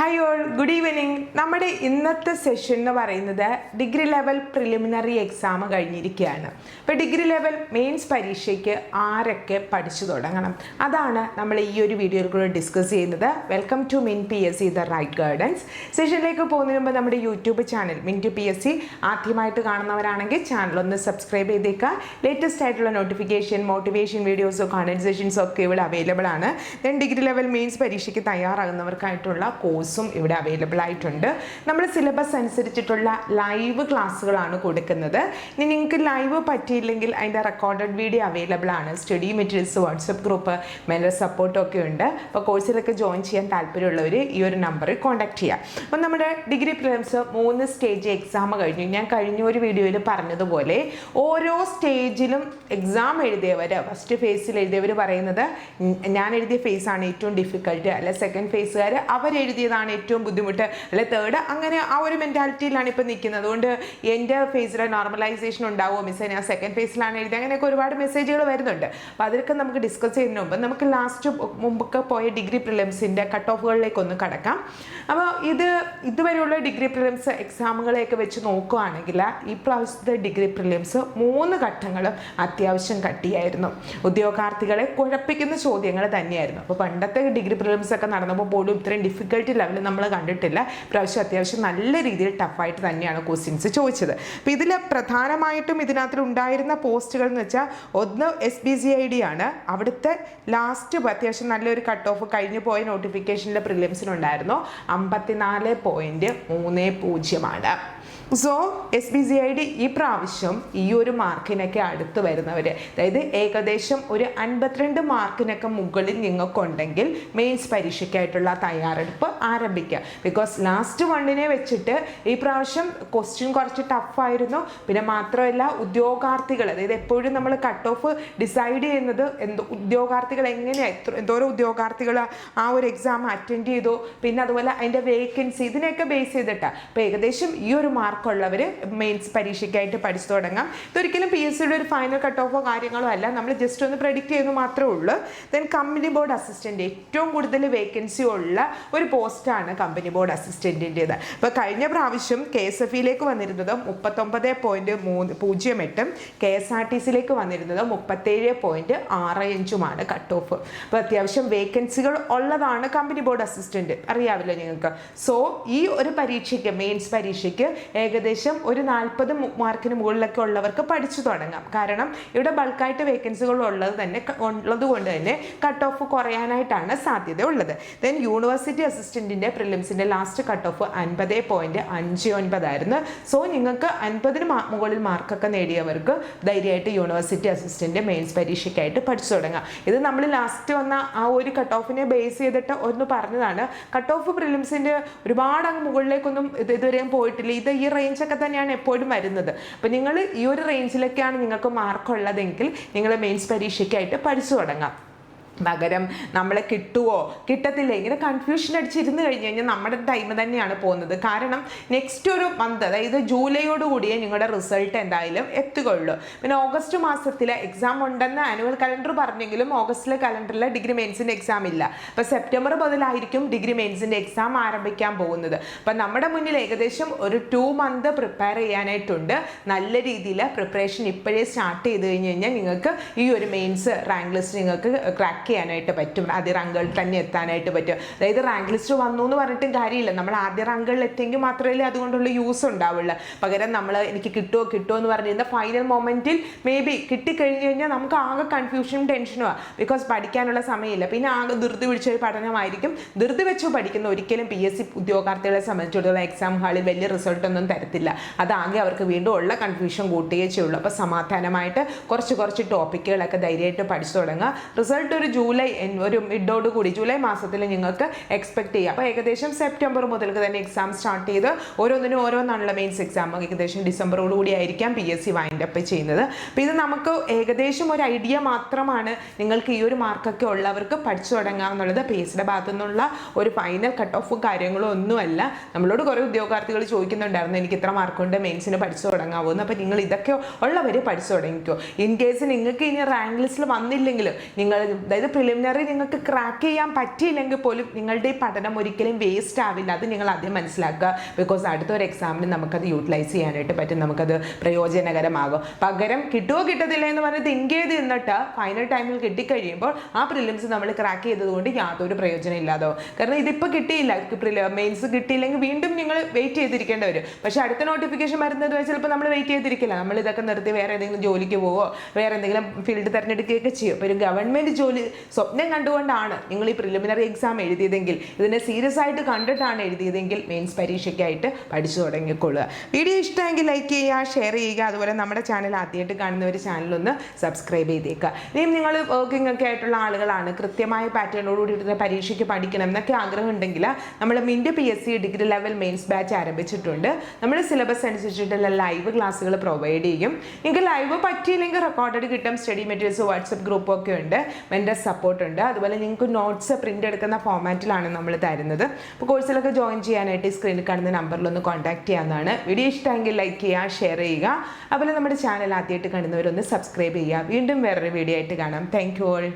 Hi all, good evening. നമ്മുടെ ഇന്നത്തെ session എന്ന് പറയുന്നത് ഡിഗ്രി ലെവൽ പ്രിലിമിനറി എക്സാം കഴിഞ്ഞിരിക്കുകയാണ്. അപ്പോൾ ഡിഗ്രി ലെവൽ മെയിൻസ് പരീക്ഷയ്ക്ക് ആരൊക്കെ പഠിച്ചു തുടങ്ങണം, അതാണ് നമ്മൾ ഈ ഒരു വീഡിയോയിൽ കൂടെ ഡിസ്കസ് ചെയ്യുന്നത്. വെൽക്കം ടു മിൻ PSC ദ റൈറ്റ് ഗൈഡൻസ്. സെഷനിലേക്ക് പോകുന്നതിന് മുമ്പ് നമ്മുടെ യൂട്യൂബ് ചാനൽ മിൻ PSC ആദ്യമായിട്ട് കാണുന്നവരാണെങ്കിൽ ചാനൽ ഒന്ന് സബ്സ്ക്രൈബ് ചെയ്തേക്കുക. ലേറ്റസ്റ്റ് ആയിട്ടുള്ള നോട്ടിഫിക്കേഷൻ, മോട്ടിവേഷൻ വീഡിയോസോ കണ്ടൻസേഷൻസോ ഒക്കെ ഇവിടെ അവൈലബിൾ ആണ്. ദെൻ ഡിഗ്രി ലെവൽ മെയിൻസ് പരീക്ഷയ്ക്ക് തയ്യാറാകുന്നവർക്കായിട്ടുള്ള കോഴ്സും ഇവിടെ അവൈലബിൾ ആയിട്ടുണ്ട്. നമ്മൾ സിലബസ് അനുസരിച്ചിട്ടുള്ള ലൈവ് ക്ലാസ്സുകളാണ് കൊടുക്കുന്നത്. ഇനി നിങ്ങൾക്ക് ലൈവ് പറ്റിയില്ലെങ്കിൽ അതിൻ്റെ റെക്കോർഡഡ് വീഡിയോ അവൈലബിൾ ആണ്. Study materials, WhatsApp group, mentor സപ്പോർട്ടൊക്കെ ഉണ്ട്. അപ്പോൾ കോഴ്സിലൊക്കെ ജോയിൻ ചെയ്യാൻ താല്പര്യമുള്ളവർ ഈ ഒരു നമ്പറിൽ കോൺടാക്ട് ചെയ്യാം. അപ്പോൾ നമ്മുടെ ഡിഗ്രി പ്രിലിംസ് 3 സ്റ്റേജ് എക്സാം കഴിഞ്ഞു. ഞാൻ കഴിഞ്ഞ ഒരു വീഡിയോയിൽ പറഞ്ഞതുപോലെ ഓരോ സ്റ്റേജിലും എക്സാം എഴുതിയവർ, ഫസ്റ്റ് ഫേസിൽ എഴുതിയവർ പറയുന്നത് ഞാൻ എഴുതിയ ഫേസാണ് ഏറ്റവും ഡിഫിക്കൽട്ട്, അല്ലെ സെക്കൻഡ് ഫേസുകാർ അവരെഴുതിയതാണ് ഏറ്റവും ബുദ്ധിമുട്ട്, അല്ലെ തേർഡ്, അങ്ങനെ ആ ഒരു മെൻറ്റാലിറ്റിയിലാണ് ഇപ്പോൾ നിൽക്കുന്നത്. അതുകൊണ്ട് എൻ്റെ ഫേസിലെ നോർമലൈസേഷൻ ഉണ്ടാവുമോ മിസ്സേ, ഞാൻ സെക്കൻഡ് ഫേസിലാണ് എഴുതി, അങ്ങനെയൊക്കെ ഒരുപാട് മെസ്സേജുകൾ വരുന്നുണ്ട്. അപ്പോൾ അതൊക്കെ നമുക്ക് ഡിസ്കസ് ചെയ്യുന്നതിന് മുമ്പ് നമുക്ക് ലാസ്റ്റ് മുമ്പൊക്കെ പോയ ഡിഗ്രി പ്രിലിംസിൻ്റെ കട്ട് ഓഫുകളിലേക്കൊന്ന് കടക്കാം. അപ്പോൾ ഇതുവരെയുള്ള ഡിഗ്രി പ്രിലിംസ് എക്സാമുകളെയൊക്കെ വെച്ച് നോക്കുകയാണെങ്കിൽ ഈ പ്രാവശ്യത്തെ ഡിഗ്രി പ്രിലിംസ് 3 ഘട്ടങ്ങളും അത്യാവശ്യം കട്ടിയായിരുന്നു. ഉദ്യോഗാർത്ഥികളെ കുഴപ്പിക്കുന്ന ചോദ്യങ്ങൾ തന്നെയായിരുന്നു. അപ്പോൾ പണ്ടത്തെ ഡിഗ്രി പ്രിലിംസ് ഒക്കെ നടന്നപ്പോൾ പോലും ഇത്രയും ഡിഫിക്കൽട്ടി ലെവൽ നമ്മൾ കണ്ടിട്ടില്ല. പ്രാവശ്യം അത്യാവശ്യം നല്ല രീതിയിൽ ടഫായിട്ട് തന്നെയാണ് ക്വസ്റ്റ്യൻസ് ചോദിച്ചത്. അപ്പോൾ ഇതിൽ പ്രധാനമായിട്ടും ഇതിനകത്ത് ഉണ്ടായിരുന്ന പോസ്റ്റുകൾ എന്ന് വെച്ചാൽ ഒന്ന് SBCID ആണ്. അവിടുത്തെ ലാസ്റ്റ് അത്യാവശ്യം നല്ലൊരു കട്ട് ഓഫ് കഴിഞ്ഞു പോയ നോട്ടിഫിക്കേഷനിലെ പ്രിലിംസിനുണ്ടായിരുന്നു 54.30 ആണ്. സോ SBCID ഈ പ്രാവശ്യം ഈ ഒരു മാർക്കിനൊക്കെ അടുത്ത് വരുന്നവർ, അതായത് ഏകദേശം ഒരു 52 മാർക്കിനൊക്കെ മുകളിൽ നിങ്ങൾക്കുണ്ടെങ്കിൽ മെയിൻസ് പരീക്ഷയ്ക്കായിട്ടുള്ള തയ്യാറെടുപ്പ് ആരംഭിക്കുക. ബിക്കോസ് ലാസ്റ്റ് വണ്ണിനെ വെച്ചിട്ട് ഈ പ്രാവശ്യം ക്വസ്റ്റ്യൻ കുറച്ച് ടഫായിരുന്നു. പിന്നെ മാത്രമല്ല ഉദ്യോഗാർത്ഥികൾ, അതായത് എപ്പോഴും നമ്മൾ കട്ട് ഓഫ് ഡിസൈഡ് ചെയ്യുന്നത് ഉദ്യോഗാർത്ഥികൾ എങ്ങനെയാണ്, എന്തോരം ഉദ്യോഗാർത്ഥികൾ ആ ഒരു എക്സാം അറ്റൻഡ് ചെയ്തു, പിന്നെ അതുപോലെ അതിൻ്റെ വേക്കൻസി, ഇതിനെയൊക്കെ ബേസ് ചെയ്തിട്ടാണ്. അപ്പോൾ ഏകദേശം ഈ ഒരു മാർക്കുള്ളവർ മെയിൻസ് പരീക്ഷയ്ക്കായിട്ട് പഠിച്ചു തുടങ്ങാം. ഇതൊരിക്കലും PSCയുടെ ഒരു ഫൈനൽ കട്ട് ഓഫോ കാര്യങ്ങളോ അല്ല, നമ്മൾ ജസ്റ്റ് ഒന്ന് പ്രെഡിക്റ്റ് ചെയ്യുന്നു മാത്രമേ ഉള്ളൂ. ദെൻ കമ്പനി ബോർഡ് അസിസ്റ്റൻ്റ്, ഏറ്റവും കൂടുതൽ വേക്കൻസി ഉള്ള ഒരു പോസ്റ്റാണ് കമ്പനി ബോർഡ് അസിസ്റ്റൻറ്റിൻ്റേത്. അപ്പോൾ കഴിഞ്ഞ പ്രാവശ്യം KSFയിലേക്ക് വന്നിരുന്നത് 39.08, KSRTCയിലേക്ക് വന്നിരുന്നത് 37.65 കട്ട് ഓഫ്. അപ്പോൾ അത്യാവശ്യം വേക്കൻസികൾ ഉള്ളതാണ് കമ്പനി ബോർഡ് അസിസ്റ്റൻറ്റ്, അറിയാമല്ലോ നിങ്ങൾക്ക്. സോ ഈ ഒരു പരീക്ഷയ്ക്ക്, മെയിൻസ് പരീക്ഷയ്ക്ക് ഏകദേശം ഒരു 40 മാർക്കിന് മുകളിലൊക്കെ ഉള്ളവർക്ക് പഠിച്ചു തുടങ്ങാം. കാരണം ഇവിടെ ബൾക്കായിട്ട് വേക്കൻസികൾ ഉള്ളത് കൊണ്ട് തന്നെ കട്ട് ഓഫ് കുറയാനായിട്ടാണ് സാധ്യത ഉള്ളത്. ദെൻ യൂണിവേഴ്സിറ്റി അസിസ്റ്റൻറ്റിൻ്റെ പ്രിലിംസിൻ്റെ ലാസ്റ്റ് കട്ട് ഓഫ് 50.59 ആയിരുന്നു. സോ നിങ്ങൾക്ക് 50 മുകളിൽ മാർക്കൊക്കെ നേടിയവർക്ക് ധൈര്യമായിട്ട് യൂണിവേഴ്സിറ്റി അസിസ്റ്റൻ്റ് മെയിൻസ് പരീക്ഷയ്ക്കായിട്ട് പഠിച്ചു തുടങ്ങാം. ഇത് നമ്മൾ ലാസ്റ്റ് വന്ന ആ ഒരു കട്ട് ഓഫിനെ ബേസ് ചെയ്തിട്ട് ഒന്ന് പറഞ്ഞതാണ്. കട്ട് ഓഫ് പ്രിലിംസിൻ്റെ ഒരുപാട് അങ്ങ് മുകളിലേക്കൊന്നും ഇതുവരെയും പോയിട്ടില്ല. ഇത് ഈ റേഞ്ചൊക്കെ തന്നെയാണ് എപ്പോഴും വരുന്നത്. അപ്പോൾ നിങ്ങൾ ഈ ഒരു റേഞ്ചിലൊക്കെയാണ് നിങ്ങൾക്ക് മാർക്കുള്ളതെങ്കിൽ നിങ്ങൾ മെയിൻസ് പരീക്ഷയ്ക്കായിട്ട് പഠിച്ചു തുടങ്ങാം. പകരം നമ്മളെ കിട്ടുമോ കിട്ടത്തില്ല ഇങ്ങനെ കൺഫ്യൂഷൻ അടിച്ചിരുന്ന് കഴിഞ്ഞ് കഴിഞ്ഞാൽ നമ്മുടെ ടൈം തന്നെയാണ് പോകുന്നത്. കാരണം നെക്സ്റ്റ് ഒരു മന്ത്, അതായത് ജൂലൈയോടുകൂടിയേ നിങ്ങളുടെ റിസൾട്ട് എന്തായാലും എത്തുകയുള്ളൂ. പിന്നെ ഓഗസ്റ്റ് മാസത്തിൽ എക്സാം ഉണ്ടെന്ന് ആനുവൽ കലണ്ടർ പറഞ്ഞെങ്കിലും ഓഗസ്റ്റിലെ കലണ്ടറിൽ ഡിഗ്രി മെയിൻസിൻ്റെ എക്സാം ഇല്ല. അപ്പോൾ സെപ്റ്റംബർ മുതലായിരിക്കും ഡിഗ്രി മെയിൻസിൻ്റെ എക്സാം ആരംഭിക്കാൻ പോകുന്നത്. അപ്പം നമ്മുടെ മുന്നിൽ ഏകദേശം ഒരു 2 മന്ത് പ്രിപ്പയർ ചെയ്യാനായിട്ടുണ്ട്. നല്ല രീതിയിൽ പ്രിപ്പറേഷൻ ഇപ്പോഴേ സ്റ്റാർട്ട് ചെയ്ത് കഴിഞ്ഞ് കഴിഞ്ഞാൽ നിങ്ങൾക്ക് ഈ ഒരു മെയിൻസ് റാങ്ക് ലിസ്റ്റ് നിങ്ങൾക്ക് ക്രാക്ക് ചെയ്യാനായിട്ട് പറ്റും. ആദ്യ റാങ്കുകളിൽ തന്നെ എത്താനായിട്ട് പറ്റും. അതായത് റാങ്ക് ലിസ്റ്റ് വന്നു എന്ന് പറഞ്ഞിട്ടും കാര്യമില്ല, നമ്മൾ ആദ്യ റാങ്കുകളിൽ എത്തിയെങ്കിൽ മാത്രമേ അതുകൊണ്ടുള്ള യൂസ് ഉണ്ടാവുള്ളൂ. പകരം നമ്മൾ എനിക്ക് കിട്ടുമോ എന്ന് പറഞ്ഞിരുന്ന ഫൈനൽ മൊമെൻറ്റിൽ മേ ബി കിട്ടിക്കഴിഞ്ഞ് കഴിഞ്ഞാൽ നമുക്ക് ആകെ കൺഫ്യൂഷനും ടെൻഷനുമാണ്. ബിക്കോസ് പഠിക്കാനുള്ള സമയമില്ല. പിന്നെ ആകെ ധൃതി പിടിച്ചൊരു പഠനമായിരിക്കും. ധൃതി വെച്ച് പഠിക്കുന്ന ഒരിക്കലും PSC ഉദ്യോഗാർത്ഥികളെ സംബന്ധിച്ചിടത്തോളം എക്സാം ഹാളിൽ വലിയ റിസൾട്ടൊന്നും തരത്തില്ല. അതാകെ അവർക്ക് വീണ്ടും ഉള്ള കൺഫ്യൂഷൻ കൂട്ടുകയേ ചെയ്യുള്ളൂ. അപ്പോൾ സമാധാനമായിട്ട് കുറച്ച് ടോപ്പിക്കുകളൊക്കെ ധൈര്യമായിട്ട് പഠിച്ചു തുടങ്ങുക. റിസൾട്ട് ഒരു ഒരു മിഡോടുകൂടി ജൂലൈ മാസത്തിൽ നിങ്ങൾക്ക് എക്സ്പെക്ട് ചെയ്യാം. അപ്പോൾ ഏകദേശം സെപ്റ്റംബർ മുതൽക്ക് തന്നെ എക്സാം സ്റ്റാർട്ട് ചെയ്ത് ഓരോന്നാണുള്ള മെയിൻസ് എക്സാം ഏകദേശം ഡിസംബറോടുകൂടി ആയിരിക്കാം PSC വൈൻഡ് അപ്പ് ചെയ്യുന്നത്. അപ്പോൾ ഇത് നമുക്ക് ഏകദേശം ഒരു ഐഡിയ മാത്രമാണ്. നിങ്ങൾക്ക് ഈ ഒരു മാർക്കൊക്കെ ഉള്ളവർക്ക് പഠിച്ചു തുടങ്ങാമെന്നുള്ളത് PSCയുടെ ഭാഗത്തു നിന്നുള്ള ഒരു ഫൈനൽ കട്ട് ഓഫും കാര്യങ്ങളും ഒന്നുമല്ല. നമ്മളോട് കുറേ ഉദ്യോഗാർത്ഥികൾ ചോദിക്കുന്നുണ്ടായിരുന്നു എനിക്ക് ഇത്ര മാർക്കുണ്ട് മെയിൻസിന് പഠിച്ചു തുടങ്ങാവുമെന്ന്. അപ്പോൾ നിങ്ങൾ ഇതൊക്കെ ഉള്ളവർ പഠിച്ചു തുടങ്ങിക്കോ. ഇൻ കേസ് നിങ്ങൾക്ക് ഇനി റാങ്ക് ലിസ്റ്റിൽ വന്നില്ലെങ്കിലും നിങ്ങൾ അതായത് പ്രിലിമിനറി നിങ്ങൾക്ക് ക്രാക്ക് ചെയ്യാൻ പറ്റിയില്ലെങ്കിൽ പോലും നിങ്ങളുടെ ഈ പഠനം ഒരിക്കലും വേസ്റ്റ് ആവില്ല. അത് നിങ്ങൾ ആദ്യം മനസ്സിലാക്കുക. ബിക്കോസ് അടുത്തൊരു എക്സാമിന് നമുക്കത് യൂട്ടിലൈസ് ചെയ്യാനായിട്ട് പറ്റും, നമുക്കത് പ്രയോജനകരമാകും. പകരം കിട്ടുമോ കിട്ടത്തില്ല എന്ന് പറഞ്ഞ് തിങ്ക് ചെയ്ത് നിന്നിട്ട് ഫൈനൽ ടൈമിൽ കിട്ടിക്കഴിയുമ്പോൾ ആ പ്രിലിംസ് നമ്മൾ ക്രാക്ക് ചെയ്തതുകൊണ്ട് യാതൊരു പ്രയോജനം ഇല്ലാതാവും. കാരണം ഇതിപ്പോൾ കിട്ടിയില്ല, മെയിൻസ് കിട്ടിയില്ലെങ്കിൽ വീണ്ടും നിങ്ങൾ വെയിറ്റ് ചെയ്തിരിക്കേണ്ടി വരും. പക്ഷേ അടുത്ത നോട്ടിഫിക്കേഷൻ വരുന്നത് വെച്ചാൽ ചിലപ്പോൾ നമ്മൾ വെയിറ്റ് ചെയ്തിരിക്കില്ല, നമ്മൾ ഇതൊക്കെ നിർത്തി വേറെ ഏതെങ്കിലും ജോലിക്ക് പോവോ വേറെ എന്തെങ്കിലും ഫീൽഡ് തിരഞ്ഞെടുക്കുകയൊക്കെ ചെയ്യും. അപ്പോൾ ഒരു ഗവൺമെൻറ് ജോലി സ്വപ്നം കണ്ടുകൊണ്ടാണ് നിങ്ങൾ ഈ പ്രിലിമിനറി എക്സാം എഴുതിയതെങ്കിൽ, ഇതിനെ സീരിയസ് ആയിട്ട് കണ്ടിട്ടാണ് എഴുതിയതെങ്കിൽ മെയിൻസ് പരീക്ഷയ്ക്കായിട്ട് പഠിച്ചു തുടങ്ങിക്കൊള്ളുക. വീഡിയോ ഇഷ്ടമെങ്കിൽ ലൈക്ക് ചെയ്യുക, ഷെയർ ചെയ്യുക. അതുപോലെ നമ്മുടെ ചാനൽ ആദ്യമായിട്ട് കാണുന്ന ഒരു ചാനലൊന്ന് സബ്സ്ക്രൈബ് ചെയ്തേക്കുക. ഇനിയും നിങ്ങൾ വർക്കിംഗ് ഒക്കെ ആയിട്ടുള്ള ആളുകളാണ്, കൃത്യമായ പാറ്റേണോടുകൂടി പരീക്ഷയ്ക്ക് പഠിക്കണം എന്നൊക്കെ ആഗ്രഹം ഉണ്ടെങ്കിൽ നമ്മൾ Mint PSC degree level mains batch ആരംഭിച്ചിട്ടുണ്ട്. നമ്മുടെ സിലബസ് അനുസരിച്ചിട്ടുള്ള ലൈവ് ക്ലാസ്സുകൾ പ്രൊവൈഡ് ചെയ്യും. നിങ്ങൾക്ക് ലൈവ് പറ്റിയില്ലെങ്കിൽ റെക്കോർഡഡ് കിട്ടും. സ്റ്റഡി മെറ്റീരിയൽസ് വാട്സപ്പ് ഗ്രൂപ്പൊക്കെ ഉണ്ട്, മെൻറ്റർ സപ്പോർട്ട് ഉണ്ട്. അതുപോലെ നിങ്ങൾക്ക് നോട്ട്സ് പ്രിൻ്റ് എടുക്കുന്ന ഫോമാറ്റിലാണ് നമ്മൾ തരുന്നത്. അപ്പോൾ കോഴ്സിലൊക്കെ ജോയിൻ ചെയ്യാനായിട്ട് ഈ സ്ക്രീനിൽ കാണുന്ന നമ്പറിലൊന്ന് കോൺടാക്ട് ചെയ്യാവുന്നതാണ്. വീഡിയോ ഇഷ്ടമെങ്കിൽ ലൈക്ക് ചെയ്യുക, ഷെയർ ചെയ്യുക. അതുപോലെ നമ്മുടെ ചാനൽ ആദ്യമായിട്ട് കാണുന്നവരൊന്ന് സബ്സ്ക്രൈബ് ചെയ്യുക. വീണ്ടും വേറൊരു വീഡിയോ ആയിട്ട് കാണാം. Thank you all.